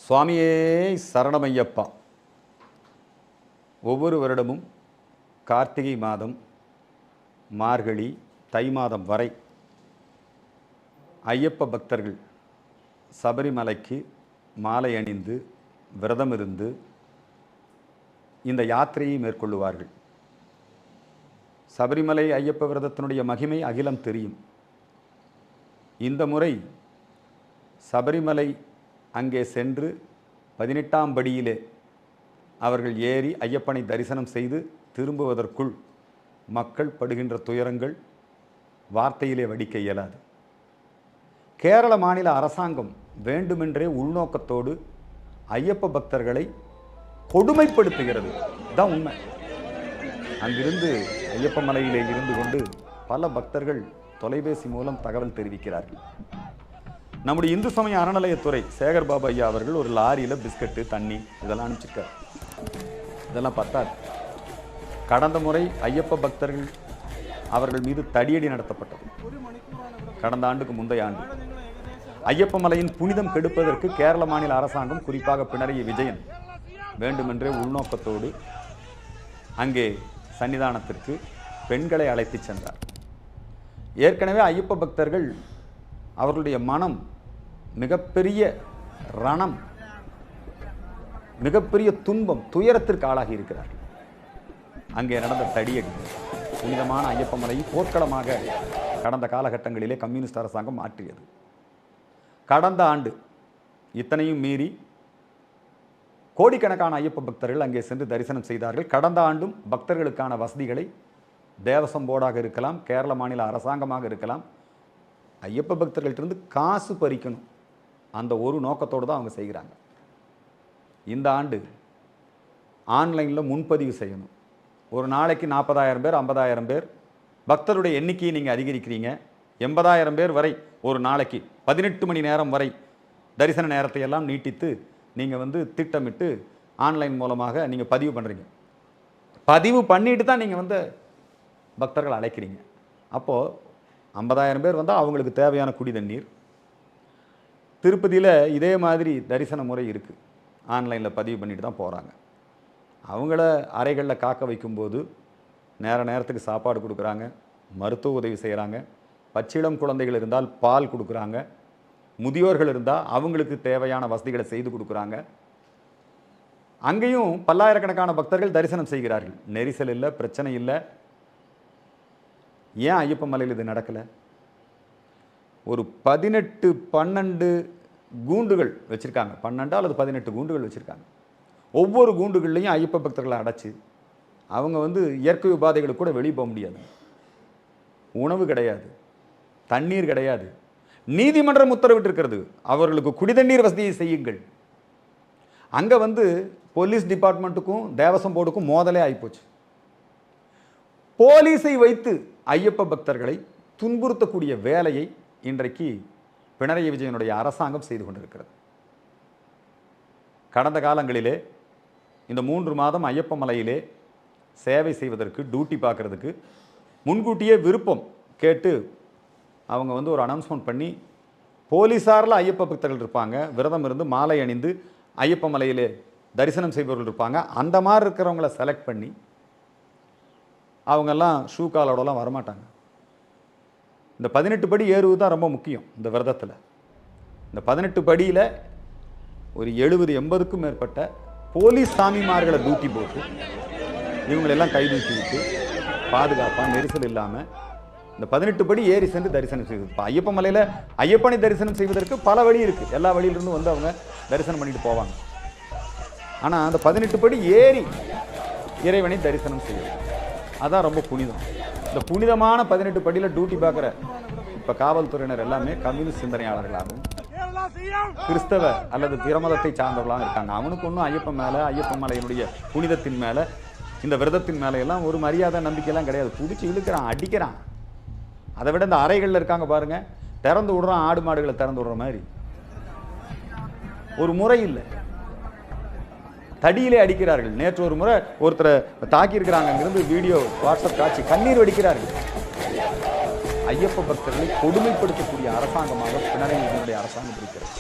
சுவாமியே சரணமையப்பா. ஒவ்வொரு வருடமும் கார்த்திகை மாதம், மார்கழி, தை மாதம் வரை ஐயப்ப பக்தர்கள் சபரிமலைக்கு மாலை அணிந்து விரதம் இருந்து இந்த யாத்திரையை மேற்கொள்ளுவார்கள். சபரிமலை ஐயப்ப விரதத்தினுடைய மகிமை அகிலம் தெரியும். இந்த முறை சபரிமலை அங்கே சென்று 18ஆம் படியிலே அவர்கள் ஏறி ஐயப்பனை தரிசனம் செய்து திரும்புவதற்குள் மக்கள் படுகின்ற துயரங்கள் வார்த்தையிலே வடிக்க இயலாது. கேரள மாநில அரசாங்கம் வேண்டுமென்றே உள்நோக்கத்தோடு ஐயப்ப பக்தர்களை கொடுமைப்படுத்துகிறது. தான் உண்மை. அங்கிருந்து ஐயப்ப மலையிலே இருந்து கொண்டு பல பக்தர்கள் தொலைபேசி மூலம் தகவல் தெரிவிக்கிறார்கள். நம்முடைய இந்து சமய அறநிலையத்துறை சேகர் பாபு ஐயா அவர்கள் ஒரு லாரியில் பிஸ்கட்டு, தண்ணி இதெல்லாம் அனுப்பிச்சிருக்கார். இதெல்லாம் பத்தாது. கடந்த முறை ஐயப்ப பக்தர்கள் அவர்கள் மீது தடியடி நடத்தப்பட்டது. கடந்த ஆண்டுக்கு முந்தைய ஆண்டு ஐயப்ப மலையின் புனிதம் கெடுப்பதற்கு கேரள மாநில அரசாங்கம், குறிப்பாக பினராயி விஜயன் வேண்டுமென்றே உள்நோக்கத்தோடு அங்கே சன்னிதானத்திற்கு பெண்களை அழைத்து சென்றார். ஏற்கனவே ஐயப்ப பக்தர்கள் அவர்களுடைய மனம் மிகப்பெரிய ரணம், மிகப்பெரிய துன்பம், துயரத்திற்கு ஆளாகி இருக்கிறார்கள். அங்கே நடந்த தடியடி புனிதமான ஐயப்ப மலையை போர்க்களமாக கடந்த காலகட்டங்களிலே கம்யூனிஸ்ட் அரசாங்கம் மாற்றியது. கடந்த ஆண்டு இத்தனையும் மீறி கோடிக்கணக்கான ஐயப்ப பக்தர்கள் அங்கே சென்று தரிசனம் செய்தார்கள். கடந்த ஆண்டும் பக்தர்களுக்கான வசதிகளை தேவசம் போர்டாக இருக்கலாம், கேரள மாநில அரசாங்கமாக இருக்கலாம், ஐயப்ப பக்தர்கள்ட்டிருந்து காசு பறிக்கணும், அந்த ஒரு நோக்கத்தோடு தான் அவங்க செய்கிறாங்க. இந்த ஆண்டு ஆன்லைனில் முன்பதிவு செய்யணும். ஒரு நாளைக்கு 40,000 பேர், 50,000 பேர் பக்தருடைய எண்ணிக்கையை நீங்கள் அதிகரிக்கிறீங்க. 80,000 பேர் வரை ஒரு நாளைக்கு 18 மணி நேரம் வரை தரிசன நேரத்தை எல்லாம் நீட்டித்து நீங்கள் திட்டமிட்டு ஆன்லைன் மூலமாக நீங்கள் பதிவு பண்ணுறீங்க. பதிவு பண்ணிட்டு தான் நீங்கள் பக்தர்கள் அழைக்கிறீங்க. அப்போது 50,000 பேர் வந்தால் அவங்களுக்கு தேவையான குடி தண்ணீர். திருப்பதியில் இதே மாதிரி தரிசன முறை இருக்குது. ஆன்லைனில் பதிவு பண்ணிட்டு தான் போகிறாங்க. அவங்கள அறைகளில் காக்க வைக்கும்போது நேரத்துக்கு சாப்பாடு கொடுக்குறாங்க, மருத்துவ உதவி செய்கிறாங்க, பச்சிளம் குழந்தைகள் இருந்தால் பால் கொடுக்குறாங்க, முதியோர்கள் இருந்தால் அவங்களுக்கு தேவையான வசதிகளை செய்து கொடுக்குறாங்க. அங்கேயும் பல்லாயிரக்கணக்கான பக்தர்கள் தரிசனம் செய்கிறார்கள். நெரிசல் இல்லை, பிரச்சனை இல்லை. ஏன் ஐயப்ப மலையில் இது நடக்கலை? ஒரு 18-12 கூண்டுகள் வச்சுருக்காங்க. 12 அல்லது 18 கூண்டுகள் வச்சுருக்காங்க. ஒவ்வொரு கூண்டுகள்லையும் ஐயப்ப பக்தர்களை அடைச்சி அவங்க இயற்கை உபாதைகளுக்கு கூட வெளியே போக முடியாது. உணவு கிடையாது, தண்ணீர் கிடையாது. நீதிமன்றம் உத்தரவிட்டிருக்கிறது, அவர்களுக்கு குடிதண்ணீர் வசதியை செய்யுங்கள். அங்கே போலீஸ் டிபார்ட்மெண்ட்டுக்கும் தேவசம் போர்டுக்கும் மோதலே ஆகிப்போச்சு. போலீஸை வைத்து ஐயப்ப பக்தர்களை துன்புறுத்தக்கூடிய வேலையை இன்றைக்கு பினராயி விஜயனுடைய அரசாங்கம் செய்து கொண்டிருக்கிறது. கடந்த காலங்களிலே இந்த 3 மாதம் ஐயப்ப மலையிலே சேவை செய்வதற்கு, டியூட்டி பார்க்கறதுக்கு முன்கூட்டியே விருப்பம் கேட்டு அவங்க ஒரு அனௌன்ஸ்மெண்ட் பண்ணி, போலீஸாரில் ஐயப்ப பக்தர்கள் இருப்பாங்க, விரதம் இருந்து மாலை அணிந்து ஐயப்ப மலையிலே தரிசனம் செய்பவர்கள் இருப்பாங்க. அந்த மாதிரி இருக்கிறவங்கள செலக்ட் பண்ணி அவங்கெல்லாம் ஷூ காலோடலாம் வரமாட்டாங்க. இந்த 18 படி ஏறுவது தான் ரொம்ப முக்கியம் இந்த விரதத்தில். இந்த 18 படியில் ஒரு 70-80க்கும் மேற்பட்ட போலீஸ் சாமிமார்களை டியூட்டி போட்டு இவங்களெல்லாம் கைதூக்கி விட்டு பாதுகாப்பாக நெரிசல் இல்லாமல் இந்த 18 படி ஏறி சென்று தரிசனம் செய்வது. இப்போ ஐயப்ப மலையில் ஐயப்பனை தரிசனம் செய்வதற்கு பல வழி இருக்குது. எல்லா வழியிலிருந்து அவங்க தரிசனம் பண்ணிட்டு போவாங்க. ஆனால் அந்த 18 படி ஏறி இறைவனை தரிசனம் செய்வது அதான் ரொம்ப புனிதம். இந்த புனிதமான 18 படியில் டியூட்டி பார்க்குற இப்போ காவல்துறையினர் எல்லாமே கம்யூனிஸ்ட் சிந்தனையாளர்களாகவும் கிறிஸ்தவ அல்லது பிற மதத்தை சார்ந்தவர்களாக இருக்காங்க. அவனுக்கு ஒன்றும் ஐயப்பன் மேலே, ஐயப்ப மலையினுடைய புனிதத்தின் மேலே, இந்த விரதத்தின் மேலே எல்லாம் ஒரு மரியாதை நம்பிக்கையெல்லாம் கிடையாது. பிடிச்சி இழுக்கிறான், அடிக்கிறான். அதை விட இந்த அறைகளில் இருக்காங்க பாருங்க, திறந்து விடுறான், ஆடு மாடுகளை திறந்து விடுற மாதிரி. ஒரு முறை இல்லை, தடியிலே அடிக்கிறார்கள். நேற்று ஒரு முறை ஒருத்தரை தாக்கி இருக்கிறாங்க. அங்கிருந்து வீடியோ வாட்ஸ்அப் காட்சி, கண்ணீர் வடிக்கிறார்கள். ஐயப்ப பக்தர்களை கொடுமைப்படுத்தக்கூடிய அரசாங்கமாக பினராயி விஜயனுடைய அரசாங்கம் இருக்கிறது.